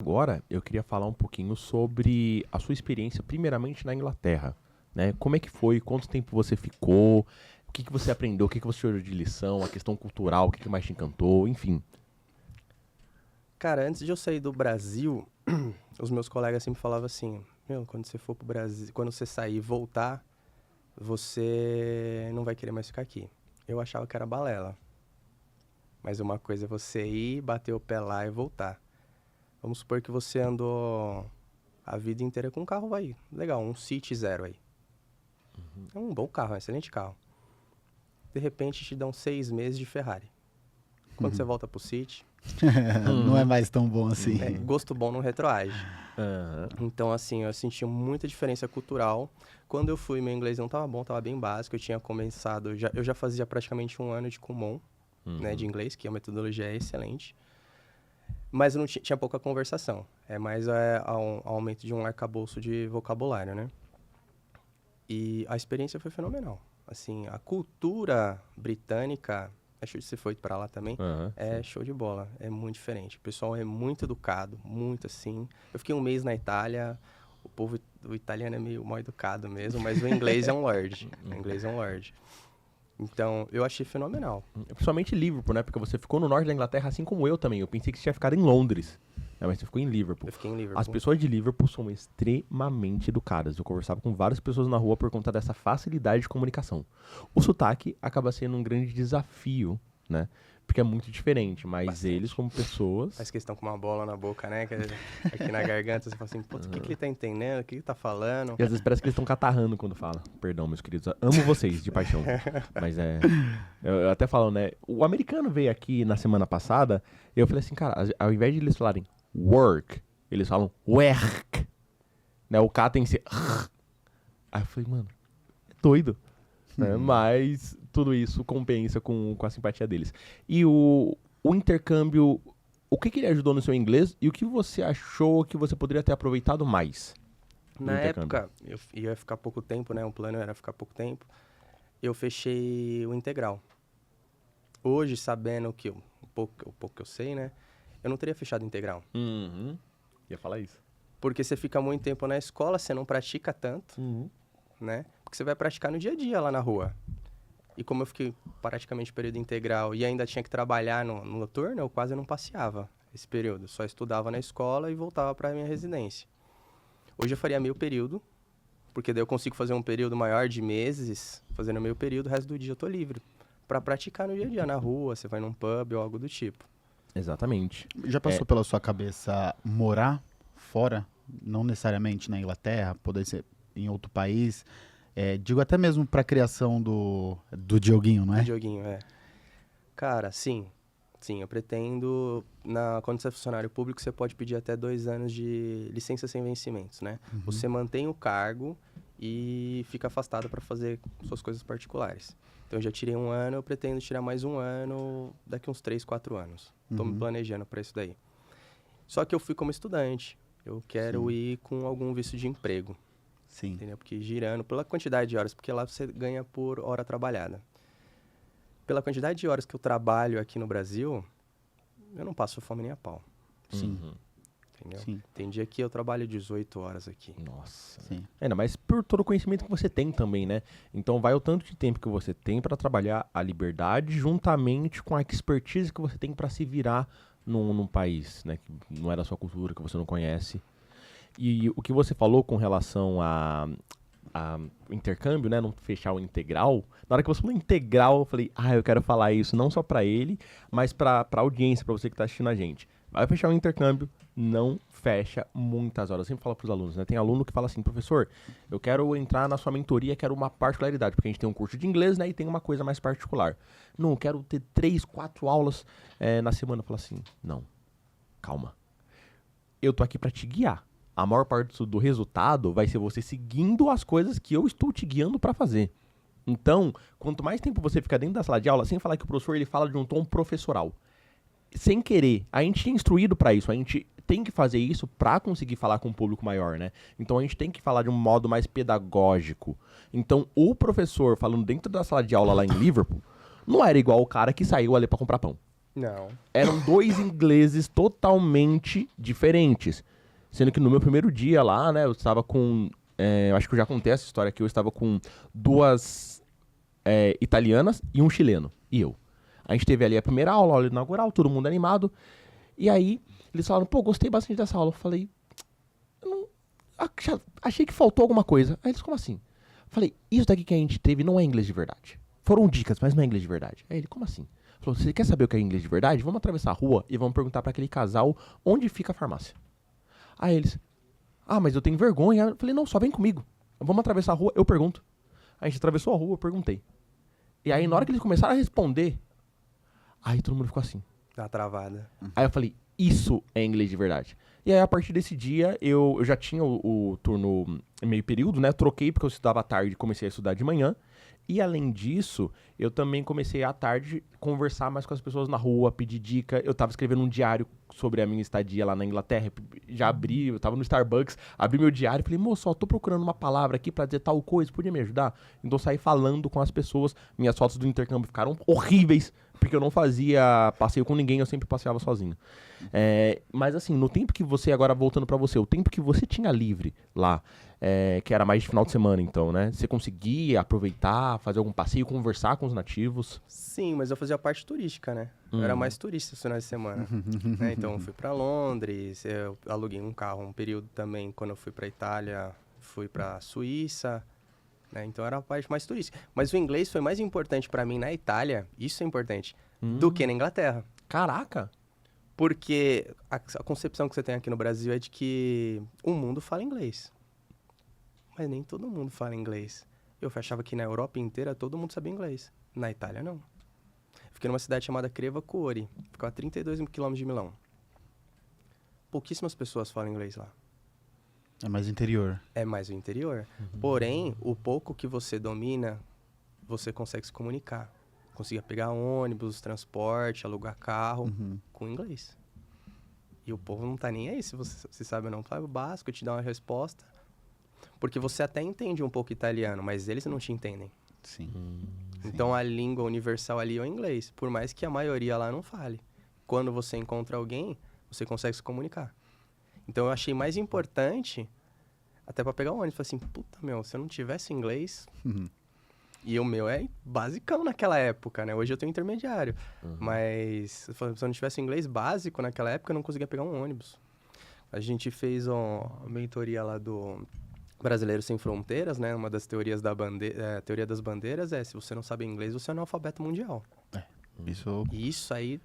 Agora, eu queria falar um pouquinho sobre a sua experiência, primeiramente na Inglaterra, né? Como é que foi? Quanto tempo você ficou? O que que você aprendeu? O que que você tirou de lição? A questão cultural? O que que mais te encantou? Enfim. Cara, antes de eu sair do Brasil, os meus colegas sempre falavam assim: Meu, quando você for pro Brasil, quando você sair e voltar, você não vai querer mais ficar aqui. Eu achava que era balela. Mas uma coisa é você ir, bater o pé lá e voltar. Vamos supor que você andou a vida inteira com um carro aí. Legal, um City Zero aí. É um bom carro, é um excelente carro. De repente te dão 6 meses de Ferrari. Quando você volta pro City, Não é mais tão bom assim. gosto bom não retroage. Aham. Então, assim, eu senti muita diferença cultural. Quando eu fui, meu inglês não tava bom, tava bem básico. Eu tinha começado, eu já fazia praticamente um ano de Kumon, né, de inglês, que a metodologia é excelente. Mas eu não tinha pouca conversação. É mais aumento de um arcabouço de vocabulário, né? E a experiência foi fenomenal. Assim, a cultura britânica, acho que você foi pra lá também, Aham, é show de bola. É muito diferente. O pessoal é muito educado, muito assim. Eu fiquei um mês na Itália, o italiano é meio mal educado mesmo, mas o inglês é um lord. O inglês é um lord. Então, eu achei fenomenal. Principalmente Liverpool, né? Porque você ficou no norte da Inglaterra, assim como eu também. Eu pensei que você tinha ficado em Londres. Né? Mas você ficou em Liverpool. Eu fiquei em Liverpool. As pessoas de Liverpool são extremamente educadas. Eu conversava com várias pessoas na rua por conta dessa facilidade de comunicação. O sotaque acaba sendo um grande desafio, né? Porque é muito diferente, mas Bastante. eles como pessoas... Faz questão com uma bola na boca, né? Aqui na garganta, você fala assim, putz, o que ele tá entendendo? O que ele tá falando? E às vezes parece que eles estão catarrando quando falam. Perdão, meus queridos. Amo vocês, de paixão. Mas é... Eu até falo, né? O americano veio aqui na semana passada e eu falei assim, cara, ao invés de eles falarem work, eles falam work. Né? O K tem que ser... Aí eu falei, mano, é doido. Né? Mas tudo isso compensa com a simpatia deles. E o intercâmbio, o que que ele ajudou no seu inglês e o que você achou que você poderia ter aproveitado mais? Na intercâmbio. época, eu ia ficar pouco tempo, né? O plano era ficar pouco tempo. Eu fechei o integral. Hoje, sabendo que o pouco que eu sei, né? Eu não teria fechado o integral. Uhum. Ia falar isso. Porque você fica muito tempo na escola, você não pratica tanto, né? Porque você vai praticar no dia a dia lá na rua. E como eu fiquei praticamente período integral e ainda tinha que trabalhar no noturno, eu quase não passeava esse período. Só estudava na escola e voltava para minha residência. Hoje eu faria meio período, porque daí eu consigo fazer um período maior de meses, fazendo meio período, o resto do dia eu tô livre. Para praticar no dia a dia, na rua, você vai num pub ou algo do tipo. Exatamente. Já passou pela sua cabeça morar fora? Não necessariamente na Inglaterra, poder ser em outro país. Digo até mesmo para a criação do Dioguinho, não é? Do Dioguinho, é. Cara, sim. Sim, eu pretendo... Quando você é funcionário público, você pode pedir até 2 anos de licença sem vencimentos, né? Você mantém o cargo e fica afastado para fazer suas coisas particulares. Então, eu já tirei 1 ano, eu pretendo tirar mais 1 ano daqui uns 3, 4 anos. Tô me planejando para isso daí. Só que eu fui como estudante. Eu quero ir com algum visto de emprego. Sim. Entendeu? Porque girando pela quantidade de horas, porque lá você ganha por hora trabalhada. Pela quantidade de horas que eu trabalho aqui no Brasil, eu não passo fome nem a pau. Sim. Entendeu? Sim. Tem dia que eu trabalho 18 horas aqui. Nossa. Sim. Ainda mais por todo o conhecimento que você tem também, né? Então vai o tanto de tempo que você tem para trabalhar a liberdade juntamente com a expertise que você tem para se virar num país, né? Que não é da sua cultura, que você não conhece. E o que você falou com relação a intercâmbio, né? Não fechar o integral. Na hora que você falou integral, eu falei, eu quero falar isso não só pra ele, mas pra audiência, pra você que tá assistindo a gente. Vai fechar o intercâmbio, não fecha muitas horas. Eu sempre falo pros alunos, né? Tem aluno que fala assim, professor, eu quero entrar na sua mentoria, quero uma particularidade, porque a gente tem um curso de inglês, né? E tem uma coisa mais particular. Não, eu quero ter 3, 4 aulas na semana. Eu falo assim, não, calma. Eu tô aqui pra te guiar. A maior parte do resultado vai ser você seguindo as coisas que eu estou te guiando para fazer. Então, quanto mais tempo você ficar dentro da sala de aula, sem falar que o professor ele fala de um tom professoral, sem querer, a gente é instruído para isso, a gente tem que fazer isso para conseguir falar com um público maior, né? Então a gente tem que falar de um modo mais pedagógico. Então, o professor falando dentro da sala de aula lá em Liverpool, não era igual o cara que saiu ali para comprar pão. Não. Eram dois ingleses totalmente diferentes. Sendo que no meu primeiro dia lá, né, eu estava com... eu acho que eu já contei essa história aqui. Eu estava com duas italianas e um chileno. E eu. A gente teve ali a primeira aula, a aula inaugural, todo mundo animado. E aí, eles falaram, pô, gostei bastante dessa aula. Eu falei, eu não... achei que faltou alguma coisa. Aí eles, como assim? Eu falei, isso daqui que a gente teve não é inglês de verdade. Foram dicas, mas não é inglês de verdade. Aí ele, como assim? Falou, você quer saber o que é inglês de verdade? Vamos atravessar a rua e vamos perguntar pra aquele casal onde fica a farmácia. Aí eles, mas eu tenho vergonha. Eu falei, não, só vem comigo. Vamos atravessar a rua, eu pergunto. Aí a gente atravessou a rua, eu perguntei. E aí na hora que eles começaram a responder, aí todo mundo ficou assim. Dá uma travada. Aí eu falei, isso é inglês de verdade. E aí a partir desse dia, eu já tinha o turno meio período, né? Troquei porque eu estudava à tarde e comecei a estudar de manhã. E além disso, eu também comecei à tarde a conversar mais com as pessoas na rua, pedir dica. Eu tava escrevendo um diário sobre a minha estadia lá na Inglaterra. Já abri, eu tava no Starbucks, abri meu diário e falei, moço, tô procurando uma palavra aqui pra dizer tal coisa, podia me ajudar? Então saí falando com as pessoas. Minhas fotos do intercâmbio ficaram horríveis, porque eu não fazia passeio com ninguém, eu sempre passeava sozinho. Mas assim, no tempo que você, agora voltando pra você, o tempo que você tinha livre lá, que era mais de final de semana então, né? Você conseguia aproveitar, fazer algum passeio, conversar com os nativos? Sim, mas eu fazia a parte turística, né? Eu era mais turista nos finais de semana. Né? Então eu fui pra Londres, eu aluguei um carro um período também quando eu fui pra Itália, fui pra Suíça, né? Então era a parte mais turística. Mas o inglês foi mais importante pra mim na Itália, isso é importante, do que na Inglaterra. Caraca! Porque a concepção que você tem aqui no Brasil é de que o mundo fala inglês. Mas nem todo mundo fala inglês. Eu achava que na Europa inteira todo mundo sabia inglês. Na Itália, não. Fiquei numa cidade chamada Crevacuori. Ficou a 32 quilômetros de Milão. Pouquíssimas pessoas falam inglês lá. É mais interior. É mais o interior. Porém, o pouco que você domina, você consegue se comunicar. Conseguia pegar ônibus, transporte, alugar carro com inglês. E o povo não tá nem aí se você sabe ou não. Fala o básico, te dá uma resposta. Porque você até entende um pouco italiano, mas eles não te entendem. Sim. Então a língua universal ali é o inglês, por mais que a maioria lá não fale. Quando você encontra alguém, você consegue se comunicar. Então eu achei mais importante, até pra pegar o ônibus, falei assim, puta meu, se eu não tivesse inglês... E o meu é basicão naquela época, né? Hoje eu tenho intermediário. Mas se eu não tivesse inglês básico naquela época, eu não conseguia pegar um ônibus. A gente fez uma mentoria lá do Brasileiros Sem Fronteiras, né? Uma das teorias da teoria das bandeiras se você não sabe inglês, você é analfabeto mundial. E isso aí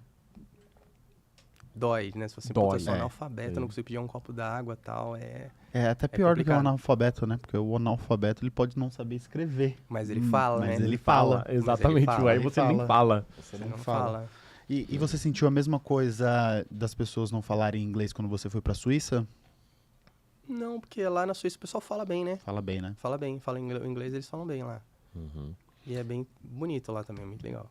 dói, né? Se você Dói, eu sou analfabeto, não consigo pedir um copo d'água e tal, É até pior do que o complicado. analfabeto, né? Porque o analfabeto ele pode não saber escrever. Mas ele fala, mas né? ele fala. Exatamente, fala, aí ele você fala. nem fala. Você não fala. E você sentiu a mesma coisa das pessoas não falarem inglês quando você foi pra Suíça? Não, porque lá na Suíça o pessoal fala bem, né? Fala bem, né? Fala bem, fala inglês, eles falam bem lá. E é bem bonito lá também, muito legal.